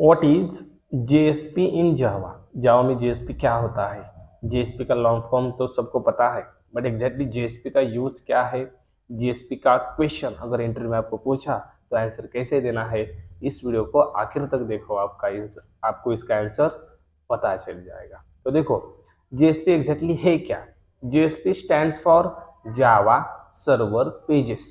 What is JSP इन जावा। जावा में JSP क्या होता है? जेएसपी का लॉन्ग फॉर्म तो सबको पता है, बट एग्जैक्टली जेएसपी का यूज क्या है, जेएसपी का क्वेश्चन अगर इंटरव्यू में आपको पूछा तो आंसर कैसे देना है, इस वीडियो को आखिर तक देखो, आपको इसका आंसर पता चल जाएगा। तो देखो जेएसपी एग्जैक्टली है क्या। JSP stands for Java server pages.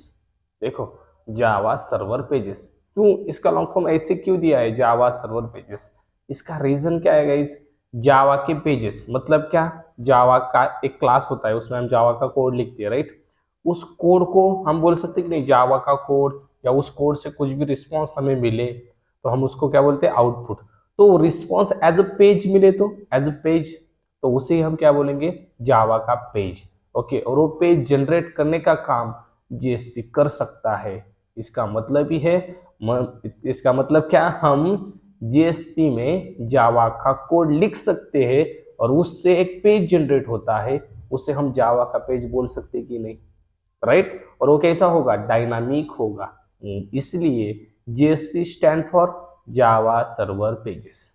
देखो जावा सर्वर पेजेस, क्यों इसका लॉन्ग फॉर्म ऐसे क्यों दिया है जावा सर्वर पेजेस? इसका रीजन क्या है गाइस? जावा के पेजेस मतलब क्या? जावा का एक क्लास होता है, उसमें हम जावा का कोड लिखते हैं, राइट? उस कोड को हम बोल सकते हैं कि नहीं जावा का कोड, या उस कोड से कुछ भी रिस्पॉन्स हमें मिले तो हम उसको क्या बोलते हैं? आउटपुट। तो रिस्पॉन्स एज अ पेज मिले तो एज अ पेज, तो उसे हम क्या बोलेंगे? जावा का पेज। ओके, और वो पेज जनरेट करने का काम जेएसपी कर सकता है। इसका मतलब ही है, इसका मतलब क्या, हम जेएसपी में जावा का कोड लिख सकते हैं और उससे एक पेज जनरेट होता है, उसे हम जावा का पेज बोल सकते हैं कि नहीं, राइट? और वो कैसा होगा? डायनामिक होगा। इसलिए JSP stand for Java server pages.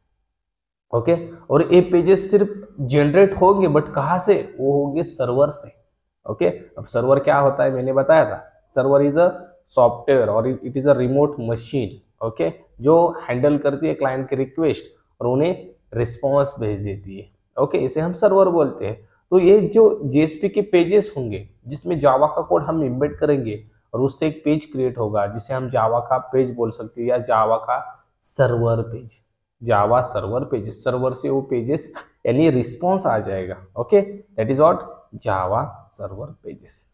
Okay, और ये पेजेस सिर्फ जनरेट होंगे, बट कहाँ से? वो होंगे सर्वर से। ओके, अब सर्वर क्या होता है मैंने बताया था। सर्वर इज अ सॉफ्टवेयर और it is a remote machine, okay, जो हैंडल करती है क्लाइंट के रिक्वेस्ट और उन्हें रिस्पॉन्स भेज देती है। ओके, इसे हम सर्वर बोलते हैं। तो ये जो जेएसपी के पेजेस होंगे जिसमें जावा का कोड हम इम्बेड करेंगे और उससे एक पेज क्रिएट होगा जिसे हम जावा का पेज बोल सकते हैं या जावा का server page. Java server pages, server से वो पेजेस यानी रिस्पॉन्स आ जाएगा। Okay, that is what Java server pages.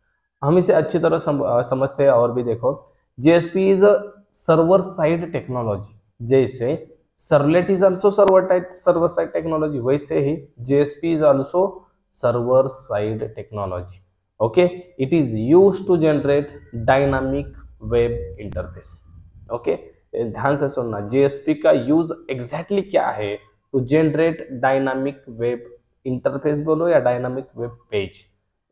हम इसे अच्छी तरह समझते हैं। और भी देखो, JSP is a server side technology. जैसे servlet is also server side technology, वैसे ही JSP is also server side technology. Okay, it is use to generate dynamic web interface. Okay, ध्यान से सुनना, जेएसपी का यूज एग्जैक्टली क्या है? To generate dynamic web interface बोलो या डायनामिक वेब पेज।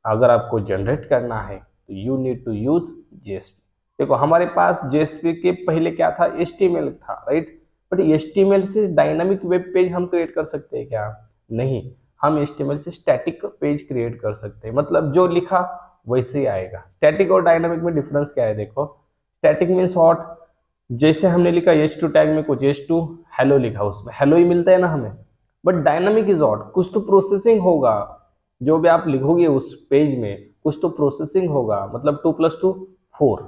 अगर आपको जनरेट करना है तो you need to use JSP. देखो हमारे पास जेएसपी के पहले क्या था? एचटीएमएल था, राइट? बट एचटीएमएल से डायनामिक वेब पेज हम क्रिएट कर सकते हैं क्या? नहीं, हम एचटीएमएल से स्टैटिक पेज क्रिएट कर सकते हैं। मतलब जो लिखा वैसे ही आएगा। स्टैटिक और डायनामिक में डिफरेंस क्या है? देखो, स्टैटिक मीन्स व्हाट? जैसे हमने लिखा H2 टैग में कुछ H2 हेलो लिखा, उसमें हेलो ही मिलता है ना हमें। But dynamic is what? कुछ तो प्रोसेसिंग होगा, जो भी आप लिखोगे उस पेज में कुछ तो प्रोसेसिंग होगा। मतलब 2+2 4,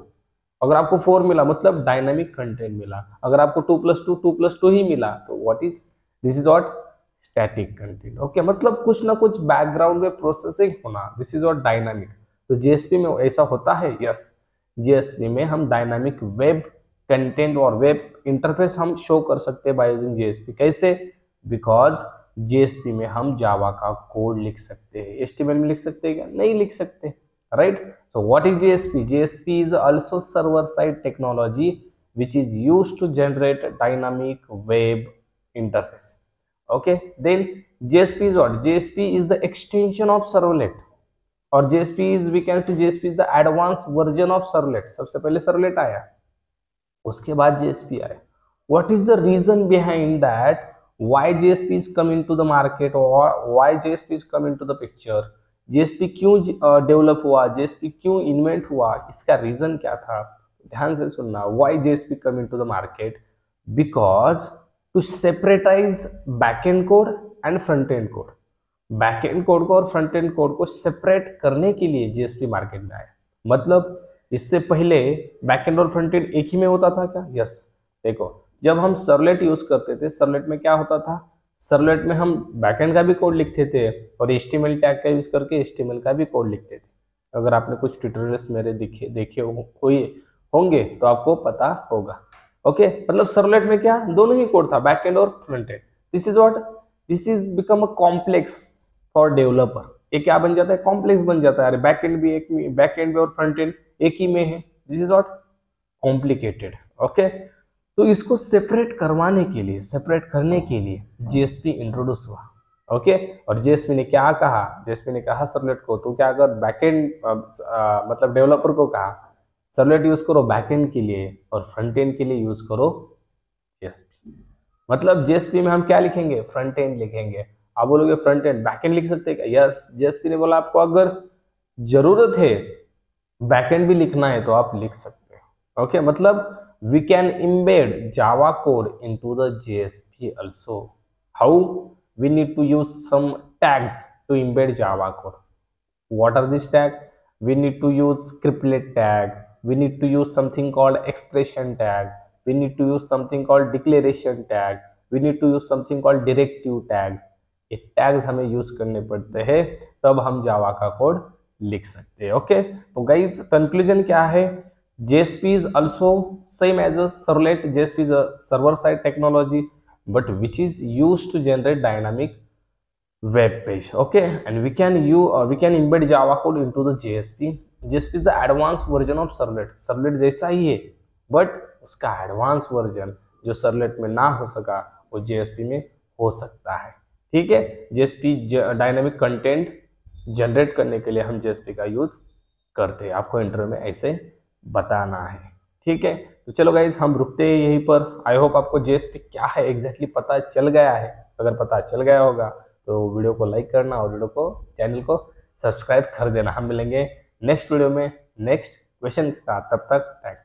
अगर आपको 4 मिला मतलब डायनामिक कंटेंट मिला। अगर आपको 2+2 ही मिला तो what is this? Is what? Static content. Okay, मतलब कुछ ना कुछ बैकग्राउंड में प्रोसेसिंग होना, दिस इज व्हाट डायनामिक। तो जेएसपी में ऐसा होता है? यस, जेएसपी में हम डायनामिक वेब कंटेंट और वेब इंटरफेस हम शो कर सकते हैं बाय यूजिंग जेएसपी। कैसे? बिकॉज जेएसपी में हम जावा का कोड लिख सकते हैं। एचटीएमएल में लिख सकते हैं क्या? नहीं लिख सकते, right? So what is JSP? JSP is also server-side technology which is used to generate dynamic web interface. Okay, then JSP is what? JSP is the extension of servlet, और JSP is, we can say JSP is the advanced version of servlet। सबसे पहले servlet आया, उसके बाद JSP आया। What is the reason behind that? Why JSP is come into the market or why JSP is come into the picture? JSP क्यों develop हुआ, JSP क्यों invent हुआ, इसका रीजन क्या था? ध्यान से सुनना। Why JSP come into the market? Because to separatize backend code and front end code। Backend code को और फ्रंट एंड कोड को सेपरेट करने के लिए जेएसपी मार्केट में आया। मतलब इससे पहले बैकएंड और फ्रंट एंड एक ही में होता था क्या? यस। देखो, जब हम सर्वलेट यूज करते थे, सर्वलेट में क्या होता था? सर्वलेट में हम बैकएंड का भी कोड लिखते थे और एचटीएमएल टैग का यूज करके एचटीएमएल का भी कोड लिखते थे। अगर आपने कुछ ट्यूटोरियल्स मेरे देखे होंगे तो आपको पता होगा। ओके, मतलब सर्वलेट में क्या, दोनों ही कोड था, बैकएंड और front end. This is what? This is become a complex for developer. ये क्या बन जाता है? कॉम्प्लेक्स बन जाता है। अरे बैकएंड भी एक में, बैकएंड भी और फ्रंट एंड एक ही में है। This is what? Complicated. Okay, तो इसको सेपरेट करवाने के लिए, सेपरेट करने के लिए जेएसपी इंट्रोड्यूस हुआ। ओके, और जेएसपी ने क्या कहा? जेएसपी ने कहा सर्वलेट को, तो क्या अगर बैकएंड मतलब डेवलपर को कहा सर्वलेट यूज करो बैकएंड के लिए और फ्रंट एंड के लिए यूज करो जेएसपी। मतलब जेएसपी में हम क्या लिखेंगे, फ्रंट एंड लिखेंगे। आप बोलोगे फ्रंट एंड, बैक एंड लिख सकते हैं क्या? यस, जेएसपी ने बोला आपको अगर जरूरत है बैकएंड भी लिखना है तो आप लिख सकते हैं। ओके, मतलब we can embed Java code into the JSP also. How? We need to use some tags to embed Java code. What are these tag? We need to use scriptlet tag. We need to use something called expression tag. We need to use something called declaration tag. We need to use something called directive tags. ये tags हमें use करने पड़ते हैं, तब हम जावा का code लिख सकते हैं। ओके, तो गाइज कंक्लूजन क्या है? JSP is also same as a servlet. JSP is a server side technology, but which is used to generate dynamic web page. Okay, and we can embed java code into the JSP is the advanced version of servlet जैसा ही है, but उसका advance version जो servlet में ना हो सका वो JSP में हो सकता है। ठीक है, JSP डायनामिक कंटेंट जनरेट करने के लिए हम JSP का यूज करते हैं, आपको इंटरव्यू में ऐसे बताना है। ठीक है, तो चलो गाइज हम रुकते हैं यहीं पर। आई होप आपको JSP क्या है एग्जैक्टली पता चल गया है। अगर पता चल गया होगा तो वीडियो को लाइक करना और चैनल को सब्सक्राइब कर देना। हम मिलेंगे नेक्स्ट वीडियो में नेक्स्ट क्वेश्चन के साथ, तब तक थैंक्स।